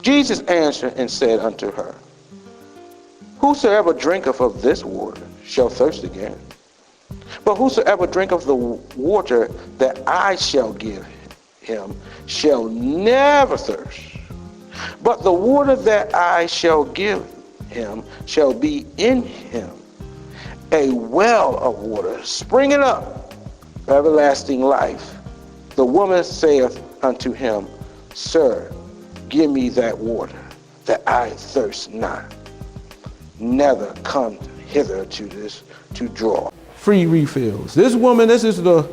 Jesus answered and said unto her, Whosoever drinketh of this water shall thirst again. But whosoever drinketh the water that I shall give him shall never thirst. But the water that I shall give him shall be in him a well of water springing up everlasting life. The woman saith unto him, Sir, give me that water, that I thirst not, neither come hither to this to draw. Free refills. This woman, this is the,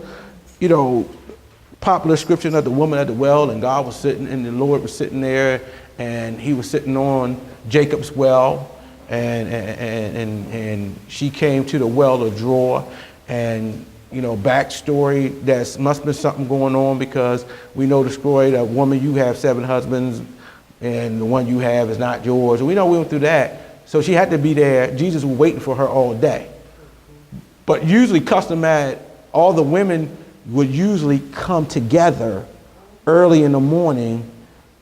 popular scripture of the woman at the well, and God was sitting, and the Lord was sitting there, and he was sitting on Jacob's well, and she came to the well to draw, and backstory, that must be something going on, because we know the story that woman, you have 7 husbands and the one you have is not yours. And we know we went through that. So she had to be there. Jesus was waiting for her all day. But usually customary, all the women would usually come together early in the morning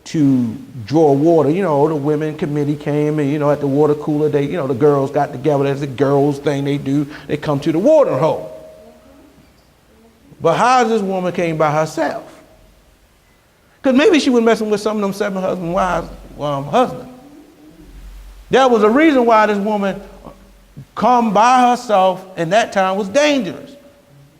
to draw water. The women committee came, and at the water cooler, they, the girls got together. That's the girls thing they do. They come to the water hole. But how this woman came by herself? Because maybe she was messing with some of them 7 husbands. There was a reason why this woman come by herself, and that time was dangerous.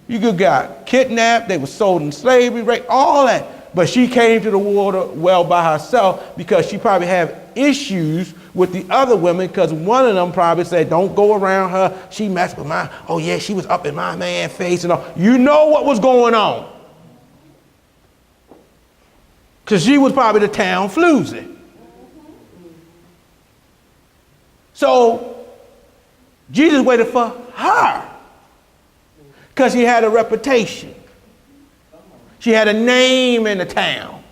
You could got kidnapped, they were sold in slavery, right? All that. But she came to the water well by herself because she probably had issues with the other women, because one of them probably said, don't go around her. She messed with she was up in my man's face and all. You know what was going on. Because she was probably the town floozy. So Jesus waited for her because she had a reputation. She had a name in the town.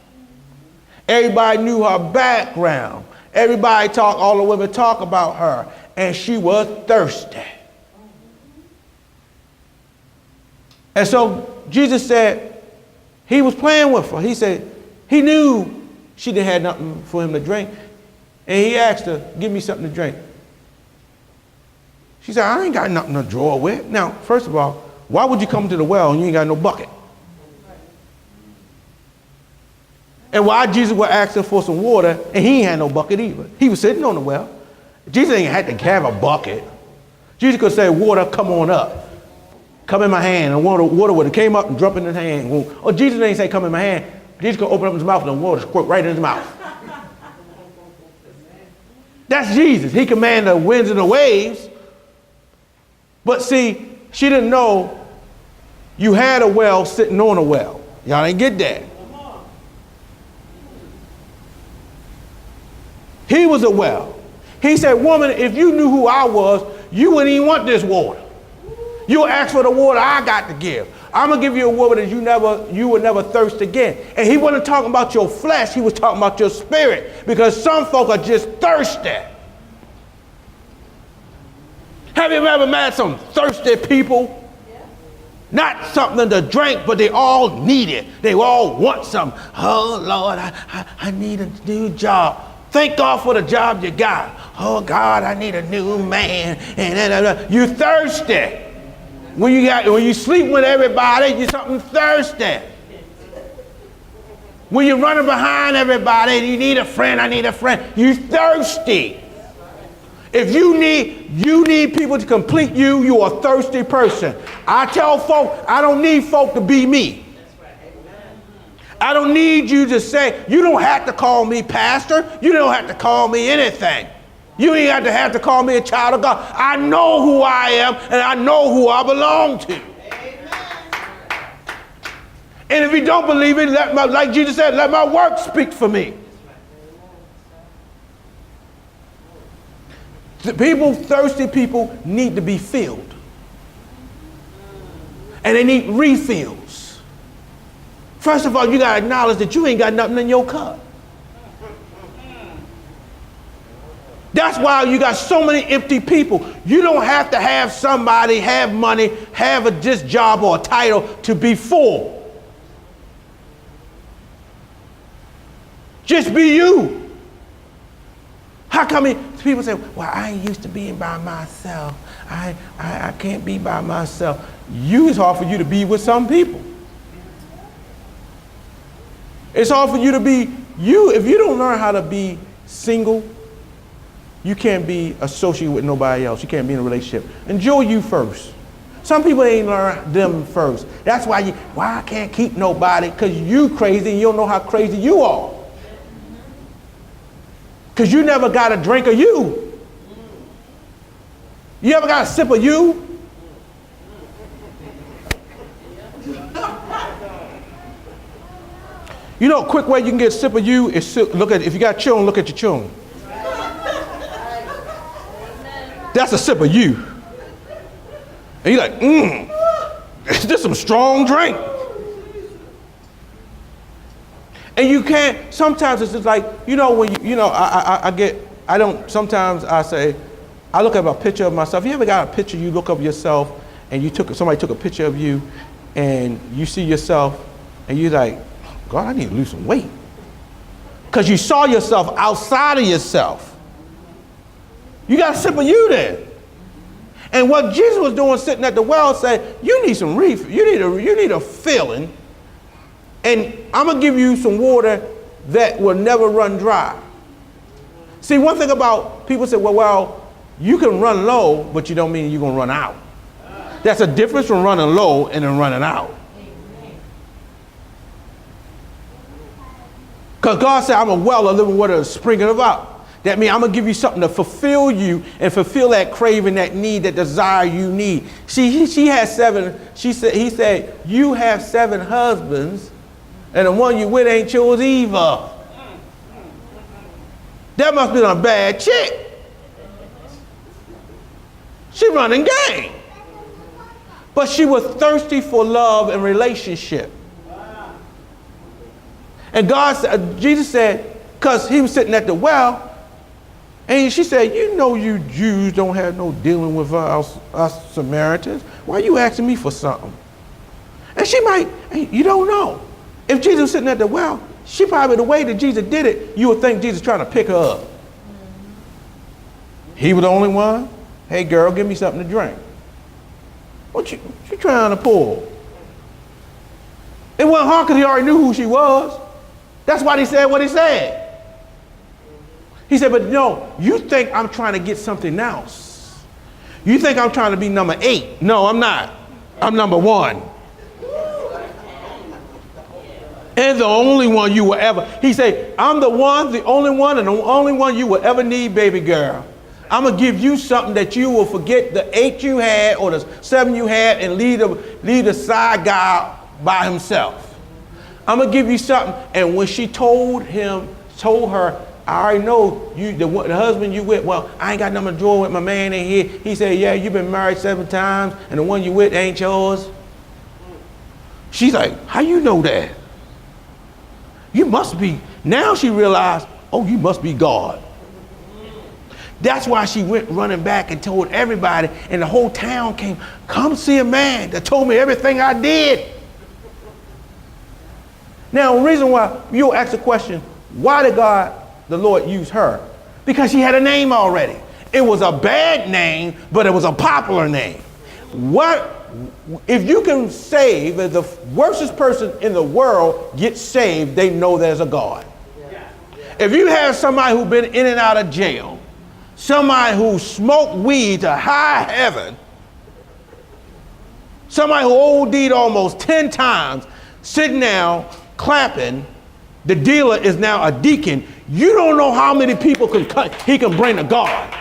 Everybody knew her background. Everybody talked, all the women talk about her, and she was thirsty. And so Jesus said, he was playing with her. He said, he knew she didn't have nothing for him to drink. And he asked her, give me something to drink. She said, I ain't got nothing to draw with. Now, first of all, why would you come to the well and you ain't got no bucket? And why Jesus would ask her for some water and he ain't had no bucket either? He was sitting on the well. Jesus ain't had to have a bucket. Jesus could say, water, come on up. Come in my hand. And water would have came up and dropped in his hand. Or Jesus ain't say, come in my hand. Jesus could open up his mouth and the water squirt right in his mouth. That's Jesus. He commanded the winds and the waves. But see, she didn't know you had a well sitting on a well. Y'all didn't get that. He was a well. He said, woman, if you knew who I was, you wouldn't even want this water. You'll ask for the water I got to give. I'm going to give you a water that you would never thirst again. And he wasn't talking about your flesh. He was talking about your spirit, because some folk are just thirsty. Have you ever met some thirsty people? Not something to drink, but they all need it. They all want something. Oh, Lord, I need a new job. Thank God for the job you got. Oh, God, I need a new man. And you thirsty. When you sleep with everybody, you're something thirsty. When you're running behind everybody, you need a friend, I need a friend. You thirsty. If you need people to complete you, you're a thirsty person. I tell folk, I don't need folk to be me. I don't need you to say, you don't have to call me pastor. You don't have to call me anything. You ain't have to call me a child of God. I know who I am, and I know who I belong to. And if you don't believe it, like Jesus said, let my work speak for me. Thirsty people need to be filled. And they need refills. First of all, you got to acknowledge that you ain't got nothing in your cup. That's why you got so many empty people. You don't have to have somebody, have money, have a just job or a title to be full. Just be you. How come people say, well, I ain't used to being by myself. I can't be by myself. It's hard for you to be with some people. It's hard for you to be you. If you don't learn how to be single, you can't be associated with nobody else. You can't be in a relationship. Enjoy you first. Some people ain't learn them first. That's why I can't keep nobody, because you crazy and you don't know how crazy you are. Because you never got a drink of you. You ever got a sip of you? You know, a quick way you can get a sip of you is if you got children, look at your children. That's a sip of you. And you're like, this is some strong drink. And you can't, sometimes it's just like, sometimes I say, I look at a picture of myself. You ever got a picture, you look up yourself and somebody took a picture of you and you see yourself and you're like, God, I need to lose some weight. Because you saw yourself outside of yourself. You got a sip of you then. And what Jesus was doing sitting at the well said, you need some refill. You need a filling. And I'm going to give you some water that will never run dry. See, one thing about people say, well, you can run low, but you don't mean you're going to run out. That's a difference from running low and then running out. Because God said, I'm a well of living water springing about. That means I'm going to give you something to fulfill you and fulfill that craving, that need, that desire you need. She has 7, he said, you have 7 husbands and the one you with ain't yours either. That must be a bad chick. She running game. But she was thirsty for love and relationship. And Jesus said, because he was sitting at the well, and she said, you Jews don't have no dealing with us Samaritans. Why are you asking me for something? And you don't know. If Jesus was sitting at the well, she probably, the way that Jesus did it, you would think Jesus trying to pick her up. He was the only one. Hey girl, give me something to drink. What you trying to pull? It wasn't hard because he already knew who she was. That's why he said what he said. He said, but no, you think I'm trying to get something else. You think I'm trying to be number 8. No, I'm not. I'm number 1. And the only one you will ever. He said, I'm the one, the only one, and the only one you will ever need, baby girl. I'm going to give you something that you will forget the 8 you had or the 7 you had and leave the side guy by himself. I'm going to give you something. And when she told her, I already know the husband you with, well, I ain't got nothing to do with my man in here. He said, yeah, you've been married 7 times and the one you with ain't yours. She's like, how you know that? You must be. Now she realized, oh, you must be God. That's why she went running back and told everybody, and the whole town came, come see a man that told me everything I did. Now, the reason why you'll ask the question, why did the Lord use her? Because she had a name already. It was a bad name, but it was a popular name. If you can save, if the worstest person in the world gets saved, they know there's a God. If you have somebody who's been in and out of jail, somebody who smoked weed to high heaven, somebody who OD'd almost 10 times, sitting down, clapping, the dealer is now a deacon. You don't know how many people he can bring to God.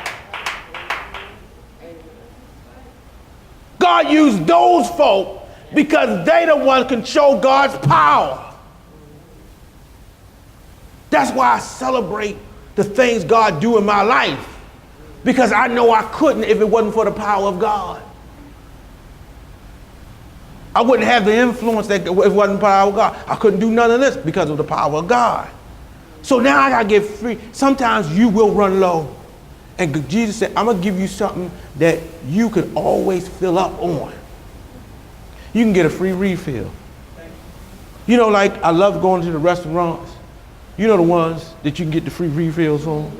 God used those folk because they the ones can show God's power. That's why I celebrate the things God do in my life, because I know I couldn't if it wasn't for the power of God. I wouldn't have the influence that if it wasn't the power of God. I couldn't do none of this because of the power of God. So now I gotta get free. Sometimes you will run low. And Jesus said, I'm gonna give you something that you can always fill up on. You can get a free refill. You know, like I love going to the restaurants. You know the ones that you can get the free refills on?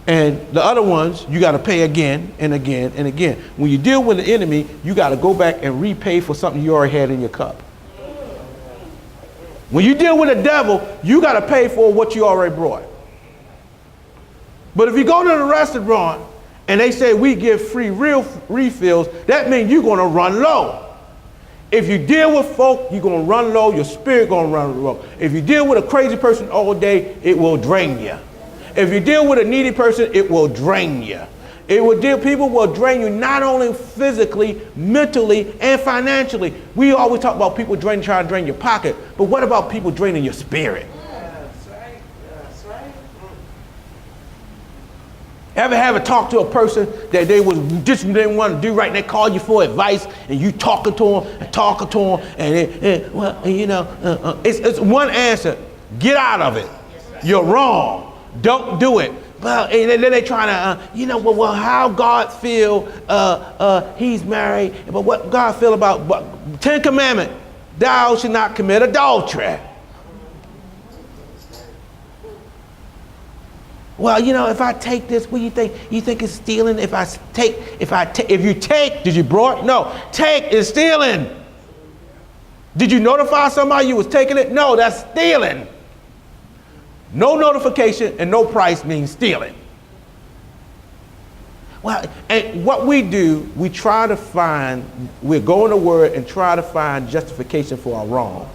And the other ones, you got to pay again and again and again. When you deal with the enemy, you got to go back and repay for something you already had in your cup. When you deal with the devil, you got to pay for what you already brought. But if you go to the restaurant and they say we give free real refills, that means you're going to run low. If you deal with folk, you're going to run low, your spirit going to run low. If you deal with a crazy person all day, it will drain you. If you deal with a needy person, it will drain you. People will drain you not only physically, mentally, and financially. We always talk about people trying to drain your pocket, but what about people draining your spirit? That's right. That's right. Ever talk to a person that they just didn't want to do right, and they call you for advice, and you talking to them, it's one answer: get out of it. You're wrong. Don't do it. Well, and then they trying to, well, how God feel? He's married, but what God feel about 10 Commandments? Thou shalt not commit adultery. Well, if I take this, what do you think? You think it's stealing? If you take, did you brought? No, take is stealing. Did you notify somebody you was taking it? No, that's stealing. No notification and no price means stealing. Well, and what we do, we go in the word and try to find justification for our wrong.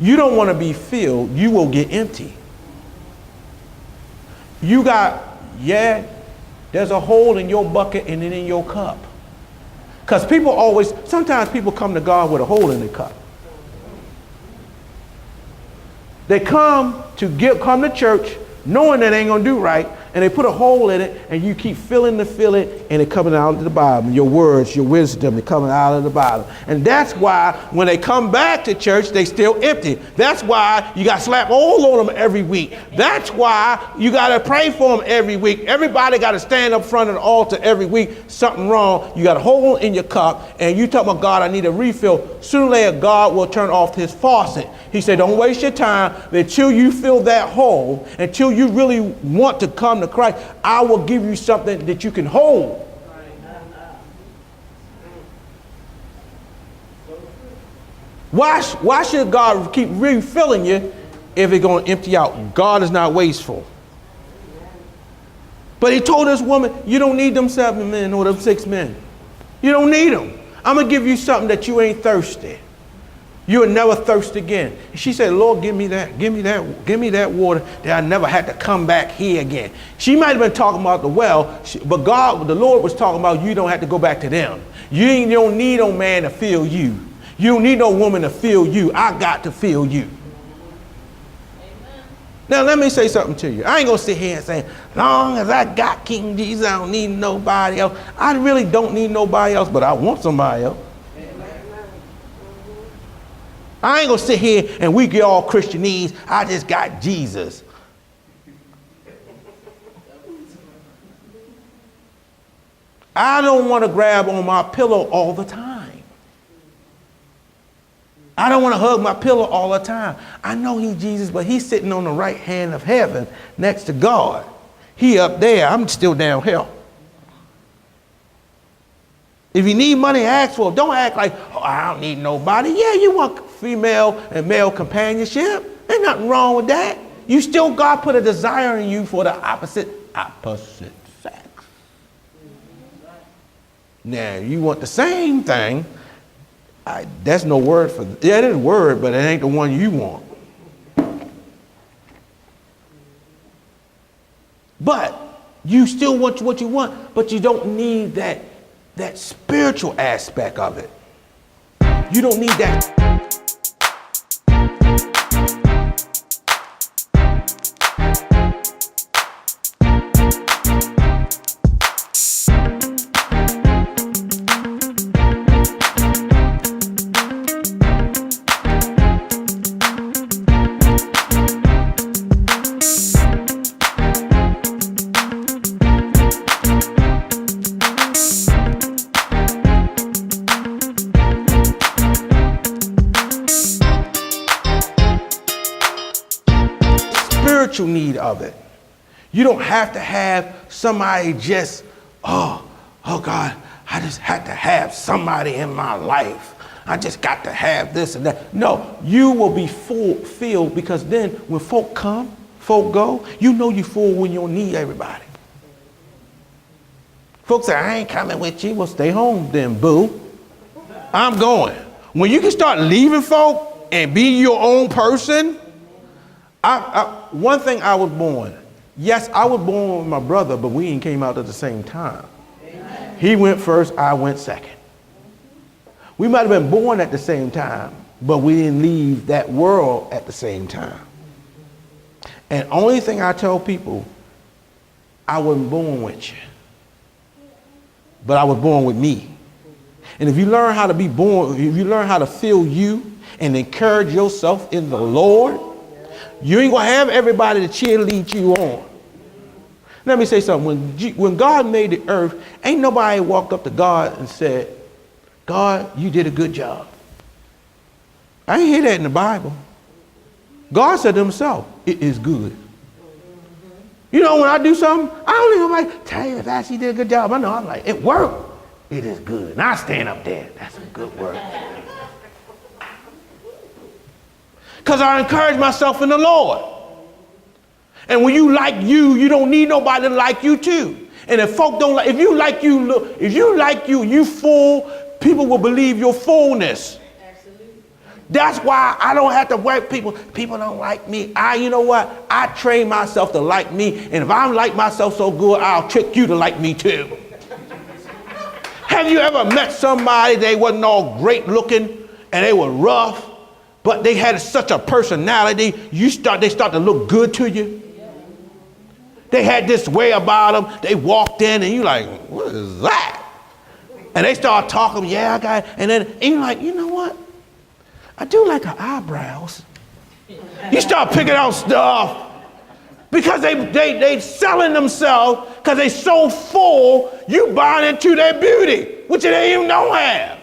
You don't want to be filled, you will get empty. There's a hole in your bucket and then in your cup. Because sometimes people come to God with a hole in their cup. They come to church knowing that they ain't gonna do right, and they put a hole in it, and you keep filling it, and it coming out of the bottom. Your words, your wisdom, they're coming out of the bottom. And that's why when they come back to church, they still empty. That's why you got to slap all on them every week. That's why you got to pray for them every week. Everybody got to stand up front of the altar every week. Something wrong. You got a hole in your cup, and you talk about, God, I need a refill. Sooner or later, God will turn off his faucet. He said, don't waste your time until you fill that hole, until you really want to come to Christ. I will give you something that you can hold. Why should God keep refilling you if it's going to empty out? God is not wasteful. But he told this woman, you don't need them 7 men or them 6 men. You don't need them. I'm going to give you something that you ain't thirsty. You'll never thirst again. And she said, Lord, give me that water that I never had to come back here again. She might have been talking about the well, but the Lord was talking about you don't have to go back to them. You don't need no man to fill you. You don't need no woman to fill you. I got to fill you. Amen. Now, let me say something to you. I ain't going to sit here and say, long as I got King Jesus, I don't need nobody else. I really don't need nobody else, but I want somebody else. I ain't gonna sit here and we get all Christianese. I just got Jesus. I don't want to grab on my pillow all the time. I don't want to hug my pillow all the time. I know he's Jesus, but he's sitting on the right hand of heaven next to God. He up there, I'm still down here. If you need money, ask for it. Don't act like, oh, I don't need nobody. Yeah, you want female and male companionship. There's nothing wrong with that. God put a desire in you for the opposite sex. Now, you want the same thing. That's no word for it. Yeah, it is a word, but it ain't the one you want. But you still want what you want, but you don't need that spiritual aspect of it. You don't need that. Need of it. You don't have to have somebody just, oh God, I just had to have somebody in my life. I just got to have this and that. No, you will be fulfilled, because then when folk come, folk go, you know you full when you don't need everybody. Folks say, I ain't coming with you. Well, stay home then, boo. I'm going. When you can start leaving folk and be your own person. One thing, I was born. Yes, I was born with my brother, but we ain't came out at the same time. Amen. He went first, I went second. We might have been born at the same time, but we didn't leave that world at the same time. And only thing I tell people, I wasn't born with you, but I was born with me. And if you learn how to be born, if you learn how to feel you and encourage yourself in the Lord, you ain't gonna have everybody to cheerlead you on. Let me say something. When God made the earth, ain't nobody walked up to God and said, God, you did a good job. I ain't hear that in the Bible. God said to himself, it is good. You know, when I do something, I don't even like, tell you if Ashley did a good job. I know, I'm like, it worked. It is good. And I stand up there. That's some good work. Because I encourage myself in the Lord. And when you like you, you don't need nobody to like you too. And if folk don't like, if you like you, you full, people will believe your fullness. Absolutely. That's why I don't have to work people. People don't like me. You know what? I train myself to like me. And if I like myself so good, I'll trick you to like me too. Have you ever met somebody, they wasn't all great looking and they were rough, but they had such a personality, they start to look good to you? They had this way about them. They walked in and you like, what is that? And they start talking, yeah, I got it. And then you're like, you know what? I do like her eyebrows. You start picking out stuff because they selling themselves because they so full, you buying into their beauty, which they even don't have.